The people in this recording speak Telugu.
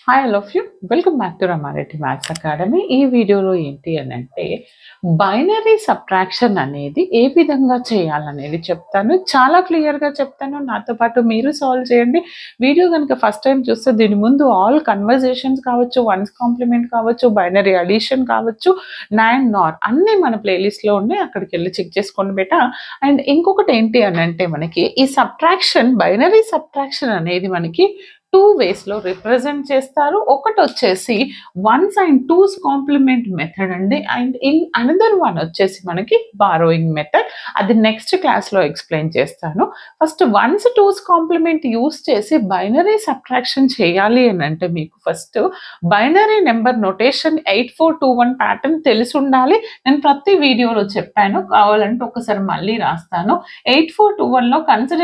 Hi all of you welcome back to Rama Reddy maths academy. ఈ వీడియోలో ఏంటి అని అంటే బైనరీ సబ్ట్రాక్షన్ అనేది ఏ విధంగా చేయాలనేది చెప్తాను. చాలా క్లియర్గా చెప్తాను. నాతో పాటు మీరు సాల్వ్ చేయండి. వీడియో కనుక ఫస్ట్ టైం చూస్తే దీని ముందు ఆల్ కన్వర్జేషన్స్ కావచ్చు, వన్స్ కాంప్లిమెంట్ కావచ్చు, బైనరీ అడిషన్ కావచ్చు, నాన్ నార్ అన్నీ మన ప్లేలిస్ట్లో ఉన్నాయి. అక్కడికి వెళ్ళి చెక్ చేసుకోండి బేటా. అండ్ ఇంకొకటి ఏంటి అని అంటే మనకి ఈ సబ్ట్రాక్షన్ బైనరీ సబ్ట్రాక్షన్ అనేది మనకి టూ వేస్లో రిప్రజెంట్ చేస్తారు. ఒకటి వచ్చేసి one's and two's complement method అండి. అండ్ ఇన్ అనదర్ వన్ వచ్చేసి మనకి బారోయింగ్ మెథడ్. అది నెక్స్ట్ క్లాస్లో ఎక్స్ప్లెయిన్ చేస్తాను. First one's two's complement use చేసి బైనరీ సబ్ట్రాక్షన్ చేయాలి అని అంటే మీకు first binary number notation 8421 pattern తెలిసి ఉండాలి. నేను ప్రతి వీడియోలో చెప్పాను, కావాలంటే ఒకసారి మళ్ళీ రాస్తాను. 8421లో కన్సిడర్